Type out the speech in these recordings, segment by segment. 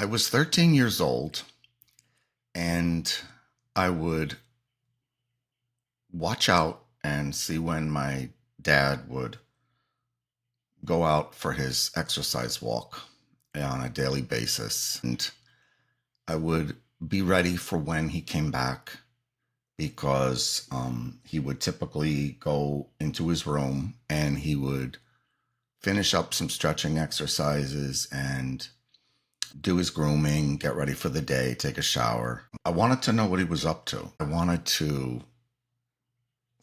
I was 13 years old and I would watch out and see when my dad would go out for his exercise walk on a daily basis. And I would be ready for when he came back because he would typically go into his room and he would finish up some stretching exercises and do his grooming, get ready for the day, take a shower. I wanted to know what he was up to. I wanted to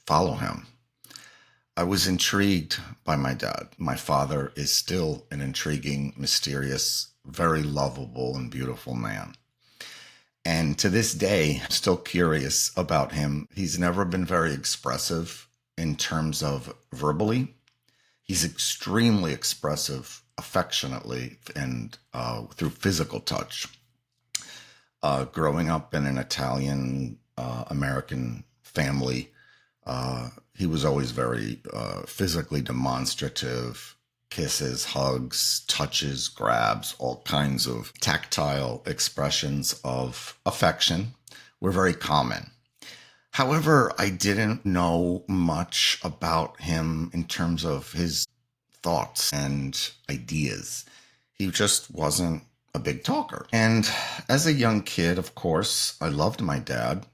follow him. I was intrigued by my dad. My father is still an intriguing, mysterious, very lovable and beautiful man. And to this day, I'm still curious about him. He's never been very expressive in terms of verbally. He's extremely expressive affectionately and through physical touch. Growing up in an Italian American family, he was always very physically demonstrative. Kisses, hugs, touches, grabs, all kinds of tactile expressions of affection were very common. However, I didn't know much about him in terms of his thoughts and ideas. He just wasn't a big talker. And as a young kid, of course, I loved my dad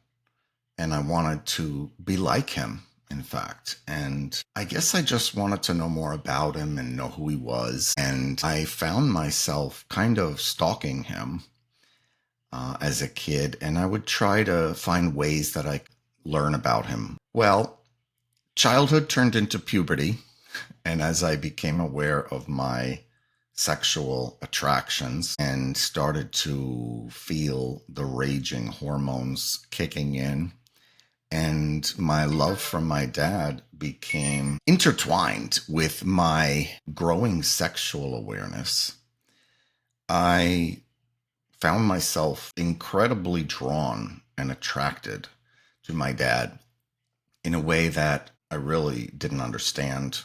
and I wanted to be like him, in fact. And I guess I just wanted to know more about him and know who he was. And I found myself kind of stalking him as a kid, and I would try to find ways that I could learn about him. Well, childhood turned into puberty, and as I became aware of my sexual attractions and started to feel the raging hormones kicking in, and my love for my dad became intertwined with my growing sexual awareness, I found myself incredibly drawn and attracted to my dad in a way that I really didn't understand,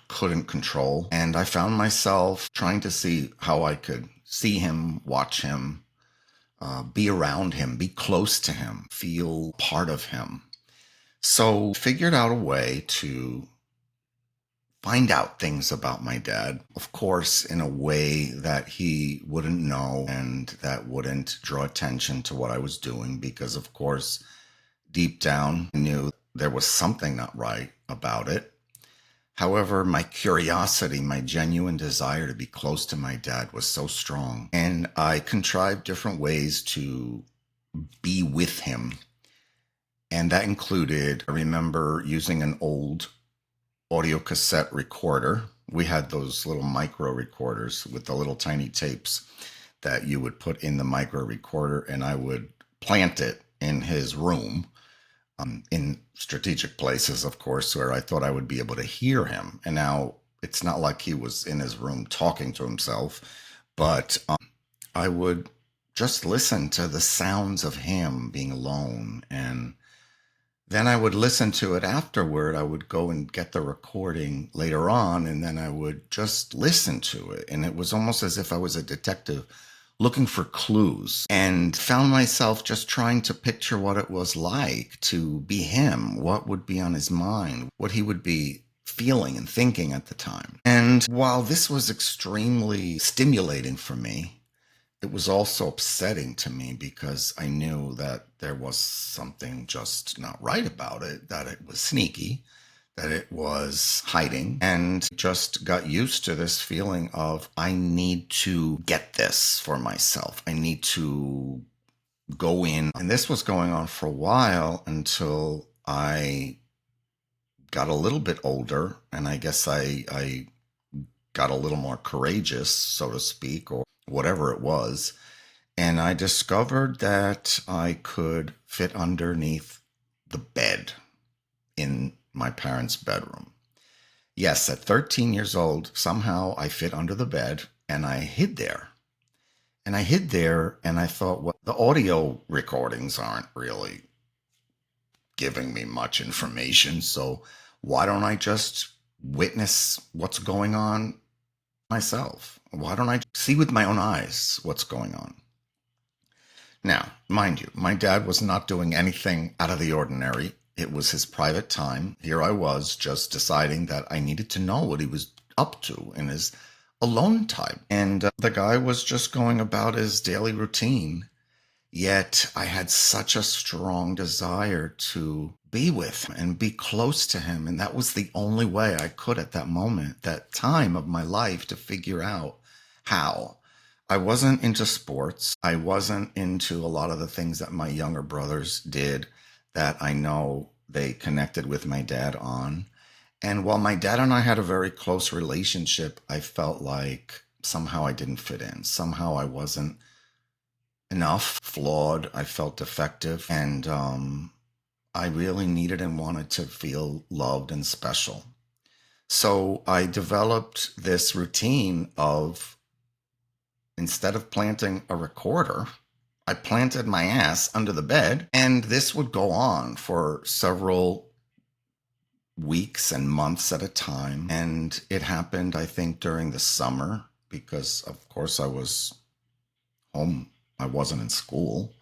couldn't control. And I found myself trying to see how I could see him, watch him, be around him, be close to him, feel part of him. So figured out a way to find out things about my dad, of course, in a way that he wouldn't know and that wouldn't draw attention to what I was doing because, of course, deep down, I knew there was something not right about it. However, my curiosity, my genuine desire to be close to my dad was so strong. And I contrived different ways to be with him. And that included, I remember using an old audio cassette recorder. We had those little micro recorders with the little tiny tapes that you would put in the micro recorder, and I would plant it in his room in strategic places, of course, where I thought I would be able to hear him. And now it's not like he was in his room talking to himself, but I would just listen to the sounds of him being alone, and then I would listen to it afterward. I would go and get the recording later on, and then I would just listen to it. And it was almost as if I was a detective looking for clues, and found myself just trying to picture what it was like to be him, what would be on his mind, what he would be feeling and thinking at the time. And while this was extremely stimulating for me, it was also upsetting to me because I knew that there was something just not right about it, that it was sneaky, that it was hiding, and just got used to this feeling of I need to get this for myself. I need to go in. And this was going on for a while until I got a little bit older, and I guess I got a little more courageous, so to speak, or whatever it was. And I discovered that I could fit underneath the bed in my parents' bedroom. Yes, at 13 years old, somehow I fit under the bed and I hid there. And I hid there and I thought, well, the audio recordings aren't really giving me much information. So why don't I just witness what's going on myself? Why don't I see with my own eyes what's going on? Now, mind you, my dad was not doing anything out of the ordinary. It was his private time. Here I was just deciding that I needed to know what he was up to in his alone time. And the guy was just going about his daily routine. Yet I had such a strong desire to be with him and be close to him. And that was the only way I could at that moment, that time of my life, to figure out how. I wasn't into sports. I wasn't into a lot of the things that my younger brothers did that I know they connected with my dad on. And while my dad and I had a very close relationship, I felt like somehow I didn't fit in. Somehow I wasn't enough, flawed. I felt defective. And I really needed and wanted to feel loved and special. So I developed this routine of, instead of planting a recorder, I planted my ass under the bed. And this would go on for several weeks and months at a time. And it happened, I think, during the summer because, of course, I was home. I wasn't in school.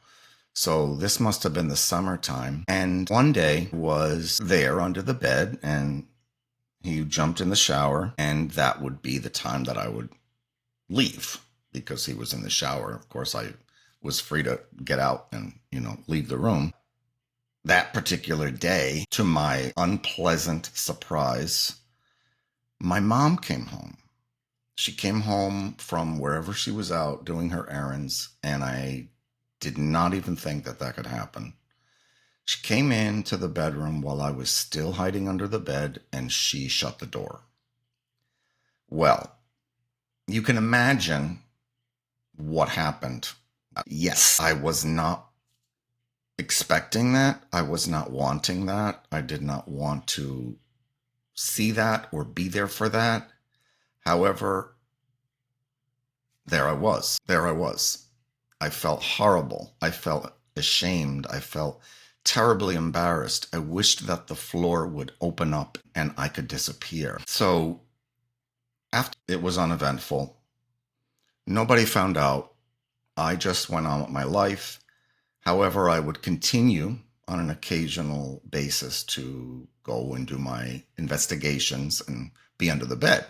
So this must have been the summertime. And one day was there under the bed and he jumped in the shower, and that would be the time that I would leave because he was in the shower. Of course, I was free to get out and, leave the room. That particular day, to my unpleasant surprise, my mom came home. She came home from wherever she was out doing her errands, and I did not even think that that could happen. She came into the bedroom while I was still hiding under the bed, and she shut the door. Well, you can imagine what happened. Yes, I was not expecting that. I was not wanting that. I did not want to see that or be there for that. However, there I was. There I was. I felt horrible. I felt ashamed. I felt terribly embarrassed. I wished that the floor would open up and I could disappear. So after it was uneventful, nobody found out. I just went on with my life. However, I would continue on an occasional basis to go and do my investigations and be under the bed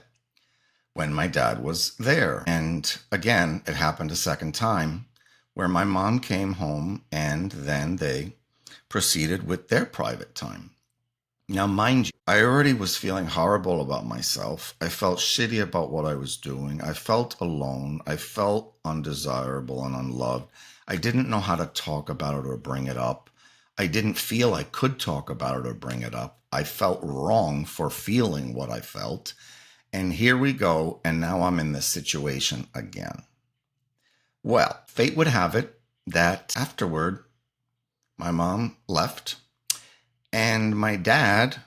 when my dad was there. And again, it happened a second time where my mom came home and then they proceeded with their private time. Now, mind you, I already was feeling horrible about myself. I felt shitty about what I was doing. I felt alone. I felt undesirable and unloved. I didn't know how to talk about it or bring it up. I didn't feel I could talk about it or bring it up. I felt wrong for feeling what I felt. And here we go, and now I'm in this situation again. Well, fate would have it that afterward, my mom left, and my dad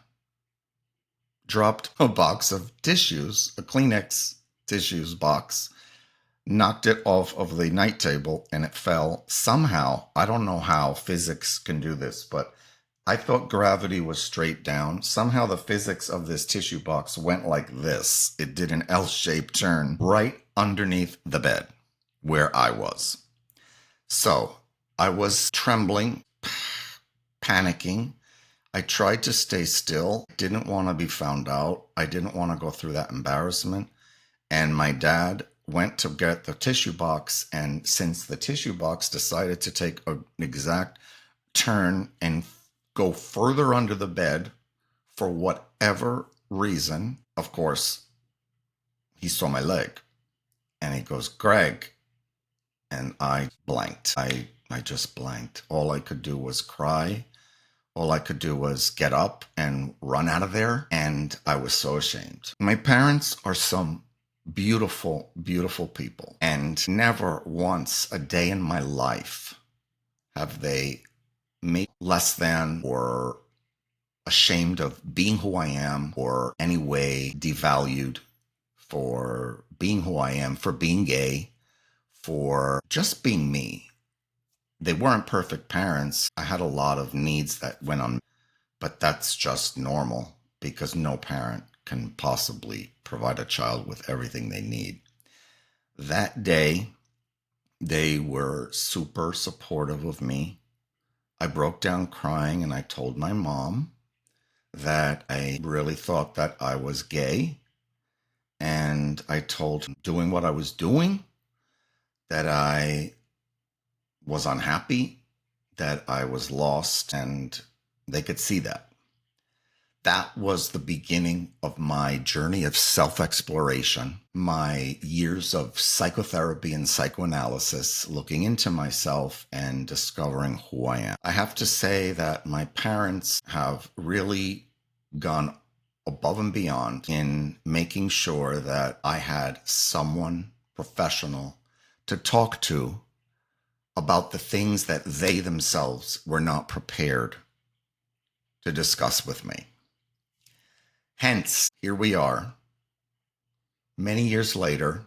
dropped a box of tissues, a Kleenex tissues box, knocked it off of the night table, and it fell somehow. I don't know how physics can do this, but I thought gravity was straight down. Somehow the physics of this tissue box went like this. It did an L-shaped turn right underneath the bed where I was. So I was trembling, panicking. I tried to stay still. Didn't want to be found out. I didn't want to go through that embarrassment. And my dad went to get the tissue box. And since the tissue box decided to take an exact turn and go further under the bed for whatever reason, of course, he saw my leg and he goes, "Gregg." And I blanked. I just blanked. All I could do was cry. All I could do was get up and run out of there. And I was so ashamed. My parents are some beautiful, beautiful people. And never once a day in my life have they made less than or ashamed of being who I am or any way devalued for being who I am, for being gay, for just being me. They weren't perfect parents. I had a lot of needs that went on, but that's just normal because no parent can possibly provide a child with everything they need. That day, They were super supportive of me. I broke down crying and I told my mom that I really thought that I was gay. And I told him doing what I was doing, that I was unhappy, that I was lost, and they could see that. That was the beginning of my journey of self-exploration, my years of psychotherapy and psychoanalysis, looking into myself and discovering who I am. I have to say that my parents have really gone above and beyond in making sure that I had someone professional to talk to about the things that they themselves were not prepared to discuss with me. Hence, here we are, many years later.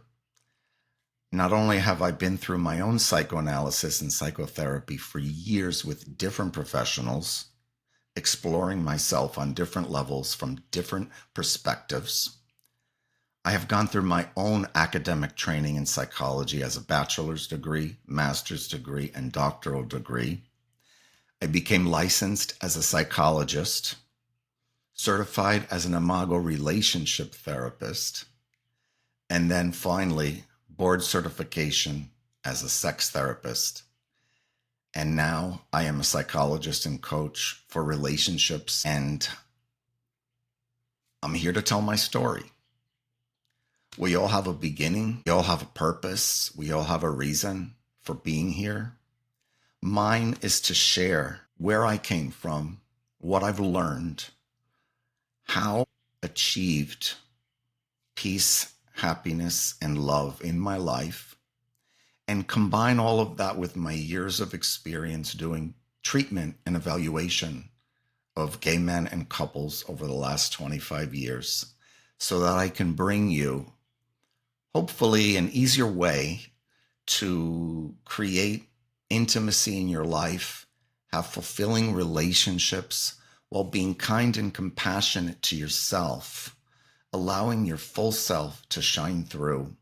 Not only have I been through my own psychoanalysis and psychotherapy for years with different professionals, exploring myself on different levels from different perspectives, I have gone through my own academic training in psychology as a bachelor's degree, master's degree, and doctoral degree. I became licensed as a psychologist, certified as an imago relationship therapist, and then finally board certification as a sex therapist. And now I am a psychologist and coach for relationships, and I'm here to tell my story. We all have a beginning, we all have a purpose, we all have a reason for being here. Mine is to share where I came from, what I've learned, how I achieved peace, happiness, and love in my life, and combine all of that with my years of experience doing treatment and evaluation of gay men and couples over the last 25 years so that I can bring you, hopefully, an easier way to create intimacy in your life, have fulfilling relationships while being kind and compassionate to yourself, allowing your full self to shine through.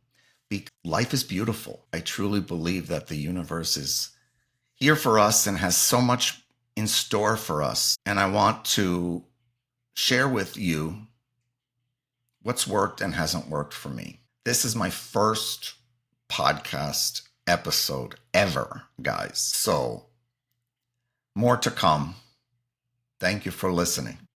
Life is beautiful. I truly believe that the universe is here for us and has so much in store for us. And I want to share with you what's worked and hasn't worked for me. This is my first podcast episode ever, guys. So more to come. Thank you for listening.